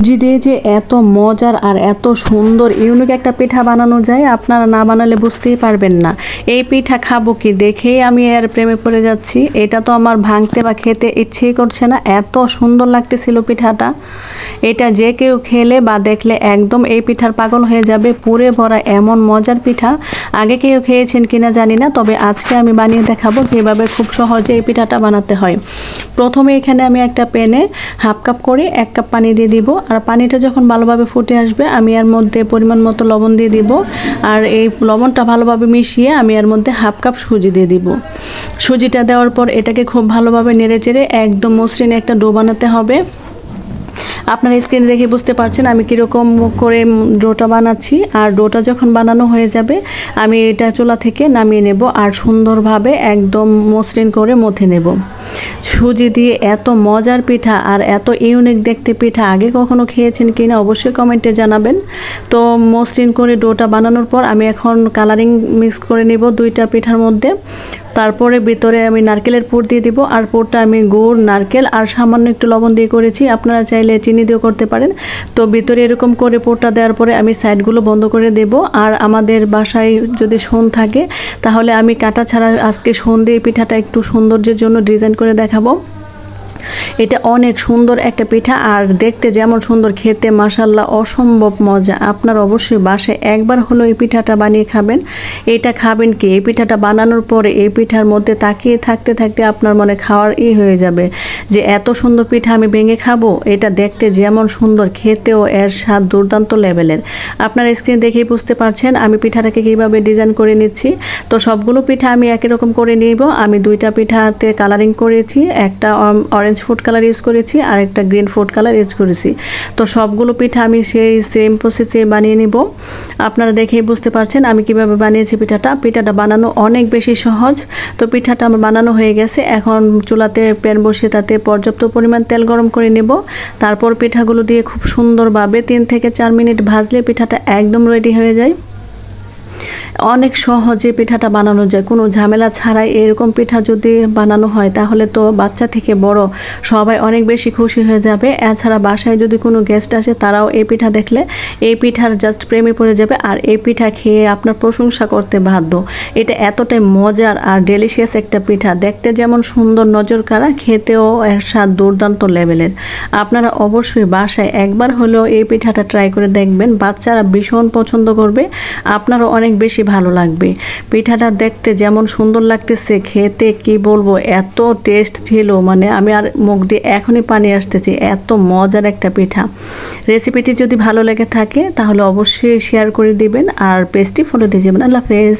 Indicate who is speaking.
Speaker 1: সুজি দিয়ে যে এত মজার আর এত সুন্দর ইউনিক একটা পিঠা বানানো যায়, আপনারা না বানালে বুঝতেই পারবেন না। এই পিঠা খাবো কি দেখেই আমি এর প্রেমে পড়ে যাচ্ছি। এটা তো আমার ভাঙতে বা খেতে ইচ্ছেই করছে না, এত সুন্দর লাগতেছিল পিঠাটা। এটা যে কেউ খেলে বা দেখলে একদম এই পিঠার পাগল হয়ে যাবে। পুরে ভরা এমন মজার পিঠা আগে কেউ খেয়েছেন কিনা জানি না, তবে আজকে আমি বানিয়ে দেখাবো কীভাবে খুব সহজে এই পিঠাটা বানাতে হয়। প্রথমে এখানে আমি একটা প্যানে হাফ কাপ করে 1 কাপ পানি দিয়ে দিব। আর পানিটা যখন ভালোভাবে ফুটে আসবে আমি এর মধ্যে পরিমাণ মতো লবণ দিয়ে দিব। আর এই লবণটা ভালোভাবে মিশিয়ে আমি এর মধ্যে হাফ কাপ সুজি দিয়ে দিব। সুজিটা দেওয়ার পর এটাকে খুব ভালোভাবে নেড়েচেড়ে একদম মসৃণ একটা ডো বানাতে হবে। আপনারা স্ক্রিনে দেখে বুঝতে পারছেন আমি কীরকম করে ডোটা বানাচ্ছি। আর ডোটা যখন বানানো হয়ে যাবে আমি এটা চুলা থেকে নামিয়ে নেব আর সুন্দরভাবে একদম মসৃণ করে মথে নেব। সুজি দিয়ে এত মজার পিঠা আর এত ইউনিক দেখতে পিঠা আগে কখনো খেয়েছেন কিনা অবশ্যই কমেন্টে জানাবেন। তো মসৃণ করে ডোটা বানানোর পর আমি এখন কালারিং মিক্স করে নেব 2টা পিঠার মধ্যে। তারপরে ভিতরে আমি নারকেলের পুর দিয়ে দিব। আর পুরটা আমি গুড়, নারকেল আর সামান্য একটু লবণ দিয়ে করেছি, আপনারা চাইলে চিনি দিয়েও করতে পারেন। তো ভিতরে এরকম করে পুরটা দেওয়ার পরে আমি সাইডগুলো বন্ধ করে দেব। আর আমাদের বাসায় যদি শোন থাকে তাহলে আমি কাটা ছাড়া আজকে শোন দিয়ে পিঠাটা একটু সৌন্দর্যের জন্য ডিজাইন করে দেখাবো। এটা অনেক সুন্দর একটা পিঠা আর দেখতে যেমন সুন্দর, খেতে মাশাআল্লাহ অসম্ভব মজা। আপনারা অবশ্যই বাসায় একবার হলো এই পিঠাটা বানিয়ে খাবেন। এটা খাবেন কি, এই পিঠাটা বানানোর পরে এই পিঠার মধ্যে তাকিয়ে থাকতে থাকতে আপনার মনে খাওয়ার হয়ে যাবে যে এত সুন্দর পিঠা আমি ভেঙে খাবো। এটা দেখতে যেমন সুন্দর, খেতেও এর স্বাদ দুর্দান্ত লেভেলের। আপনারা স্ক্রিন দেখেই বুঝতে পারছেন আমি পিঠাটাকে কীভাবে ডিজাইন করে নিচ্ছি। তো সবগুলো পিঠা আমি একই রকম করে নিব। আমি 2টা পিঠাতে কালারিং করেছি, একটা অরেঞ্জ ফুড কালার ইউজ করেছি আর একটা গ্রিন ফুড কালার ইউজ করেছি। তো সবগুলো পিঠা আমি সেই সেম প্রসেসে বানিয়ে নিব। আপনারা দেখেই বুঝতে পারছেন আমি কিভাবে বানিয়েছি পিঠাটা বানানো অনেক বেশি সহজ। তো পিঠাটা আমার বানানো হয়ে গেছে। এখন চুলাতে প্যান বসিয়ে তাতে পর্যাপ্ত পরিমাণ তেল গরম করে নেব। তারপর পিঠাগুলো দিয়ে খুব সুন্দরভাবে 3 থেকে 4 মিনিট ভাজলে পিঠাটা একদম রেডি হয়ে যায়। অনেক সহজে পিঠাটা বানানো যায়, কোনো ঝামেলা ছাড়াই। এরকম পিঠা যদি বানানো হয় তাহলে তো বাচ্চা থেকে বড় সবাই অনেক বেশি খুশি হয়ে যাবে। এছাড়া বাসায় যদি কোনো গেস্ট আসে তারাও এই পিঠা দেখলে এই পিঠার জাস্ট প্রেমে পড়ে যাবে আর এই পিঠা খেয়ে আপনার প্রশংসা করতে বাধ্য। এটা এতটাই মজার আর ডেলিশিয়াস একটা পিঠা, দেখতে যেমন সুন্দর নজর কাড়া, খেতেও এর স্বাদ দুর্দান্ত লেভেলের। আপনারা অবশ্যই বাসায় একবার হলেও এই পিঠাটা ট্রাই করে দেখবেন, বাচ্চারা ভীষণ পছন্দ করবে, আপনারও অনেক বেশি ভালো লাগবে। পিঠাটা দেখতে যেমন সুন্দর লাগতেছে, খেতে কি বলবো এত টেস্ট ছিল, মানে আমি আর মুখ দিয়ে এখনই পানি আসতেছি, এত মজার একটা পিঠা। রেসিপিটি যদি ভালো লেগে থাকে তাহলে অবশ্যই শেয়ার করে দিবেন আর পেজটি ফলো দিয়ে যাবেন। আল্লাহ হাফেজ।